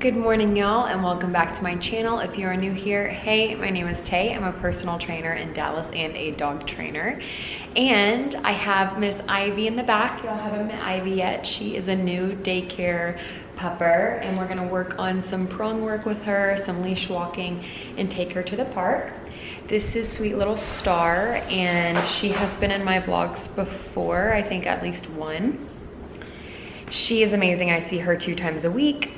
Good morning, y'all, and welcome back to my channel. If you are new here, hey, my name is Tay. I'm a personal trainer in Dallas and a dog trainer. And I have Miss Ivy in the back. Y'all haven't met Ivy yet. She is a new daycare pupper, and we're gonna work on some prong work with her, some leash walking, and take her to the park. This is sweet little Star, and she has been in my vlogs before, I think at least one. She is amazing. I see her 2 times a week.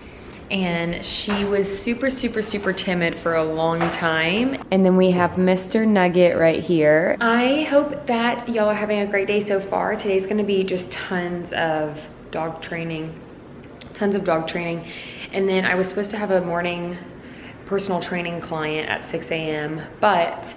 And she was super timid for a long time. And then we have Mr. Nugget right here. I hope that y'all are having a great day so far. Today's gonna be just tons of dog training. And then I was supposed to have a morning personal training client at 6 a.m. but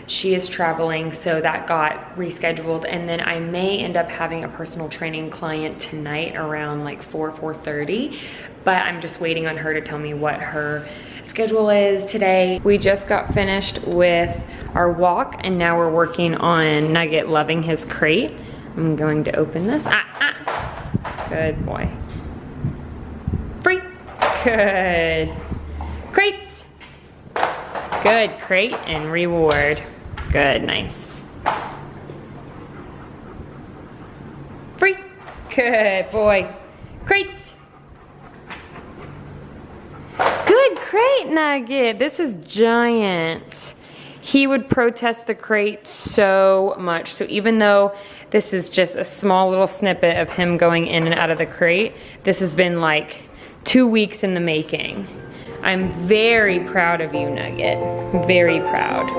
she is traveling, so that got rescheduled. And then I may end up having a personal training client tonight around like 4:30. But I'm just waiting on her to tell me what her schedule is today. We just got finished with our walk, and now we're working on Nugget loving his crate. I'm going to open this. Good boy. Free. Good. Crate. Good, crate and reward. Good, nice. Free. Good boy. Crate. Good crate, Nugget. This is giant. He would protest the crate so much. So even though this is just a small little snippet of him going in and out of the crate, this has been like 2 weeks in the making. I'm very proud of you, Nugget. Very proud.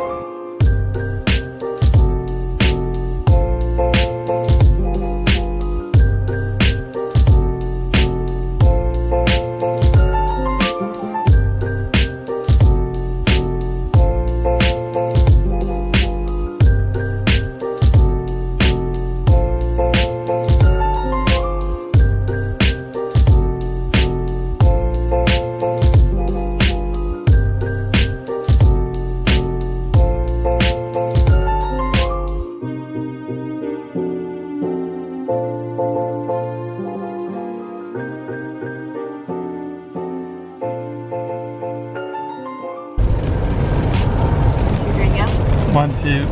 One, 2,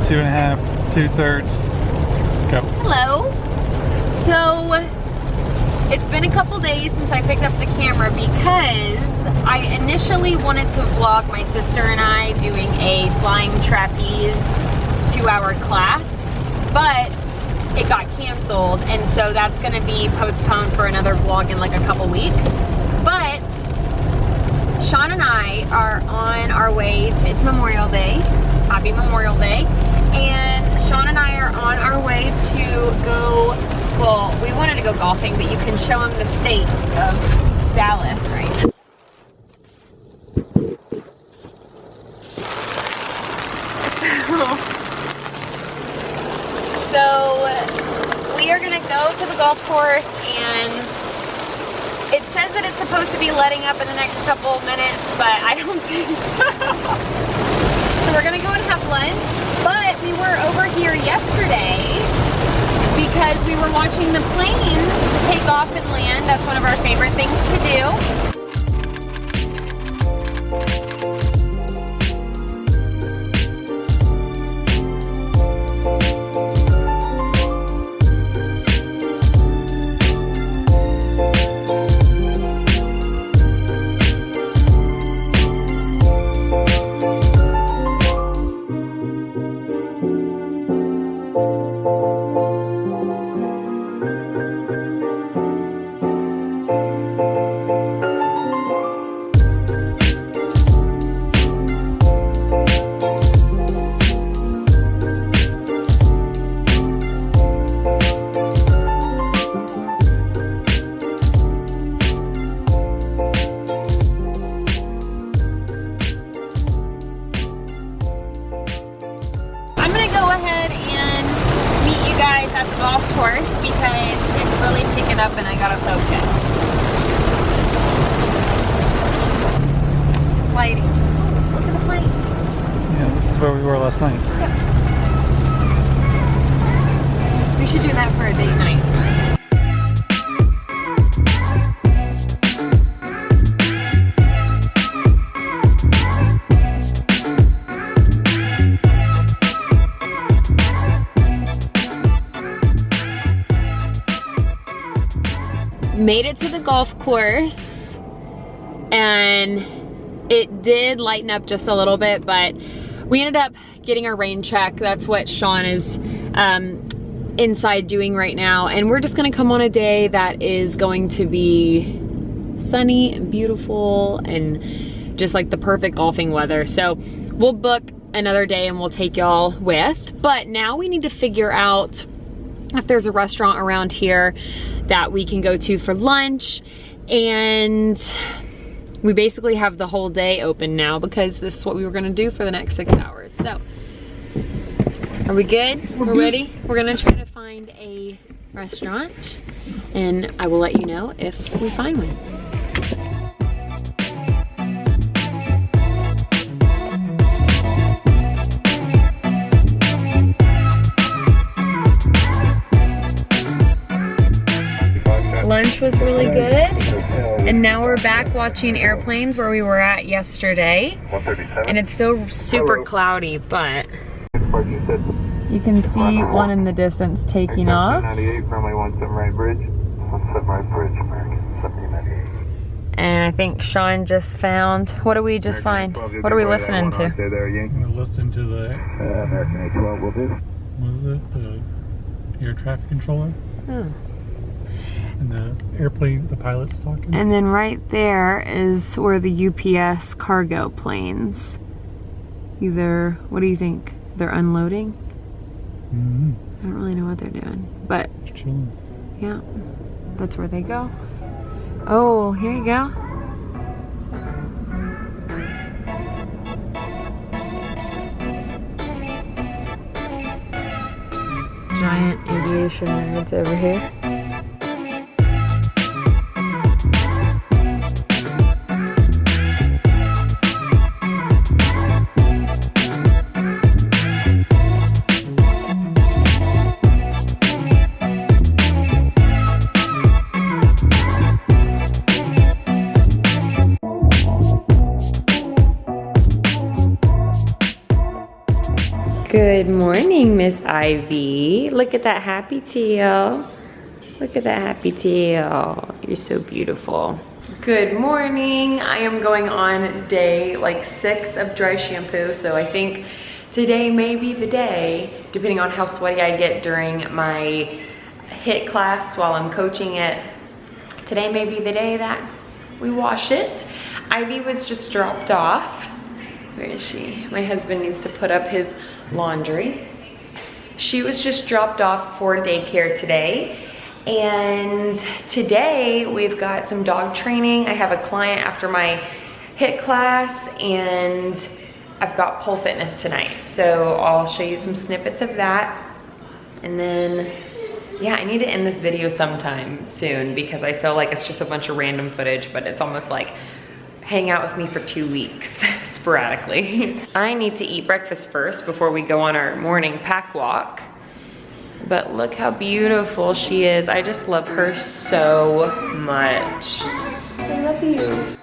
2.5, 2/3. Go. Hello. So it's been a couple days since I picked up the camera because I initially wanted to vlog my sister and I doing a flying trapeze 2-hour class, but it got canceled, and so that's gonna be postponed for another vlog in like a couple weeks. But Sean and I are on our way to, it's Memorial Day. Happy Memorial Day. And Sean and I are on our way to go, well, we wanted to go golfing, but you can show him the state of Dallas right now. So we are gonna go to the golf course, and it says that it's supposed to be letting up in the next couple of minutes, but I don't think so. So we're gonna go and have lunch, but we were over here yesterday because we were watching the planes take off and land. That's one of our favorite things to do. At the golf course because it's really picking up and I gotta focus. It's lighting. Look at the plane. Yeah, this is where we were last night. We should do that for a date night. made it to the golf course, and it did lighten up just a little bit, but we ended up getting our rain check. That's what Sean is inside doing right now, and we're just gonna come on a day that is going to be sunny and beautiful and just like the perfect golfing weather. So we'll book another day and we'll take y'all with. But now we need to figure out if there's a restaurant around here that we can go to for lunch, and we basically have the whole day open now because this is what we were gonna do for the next 6 hours. So, are we good? We're ready? We're gonna try to find a restaurant, and I will let you know if we find one. Lunch was really good, and now we're back watching airplanes where we were at yesterday, and it's still super cloudy, but you can see one in the distance taking off. And I think Sean just found, what do we just find? What are we listening to? We're listening to the, what is it, the air traffic controller? Oh. And the airplane, the pilot's talking. And then right there is where the UPS cargo planes, either, what do you think? They're unloading? Mm-hmm. I don't really know what they're doing, but Just chilling. yeah, that's where they go. Oh, here you go. Giant aviation nerds over here. Good morning, Miss Ivy. Look at that happy tail. Look at that happy tail. You're so beautiful. Good morning. I am going on day like 6 of dry shampoo, so I think today may be the day, depending on how sweaty I get during my HIIT class while I'm coaching it. Today may be the day that we wash it. Ivy was just dropped off. Where is she? My husband needs to put up his laundry. She was just dropped off for daycare today, and today we've got some dog training. I have a client after my HIIT class, and I've got pole fitness tonight, so I'll show you some snippets of that. And then yeah, I need to end this video sometime soon because I feel like it's just a bunch of random footage, but it's almost like hang out with me for 2 weeks sporadically. I need to eat breakfast first before we go on our morning pack walk. But look how beautiful she is. I just love her so much. I love you.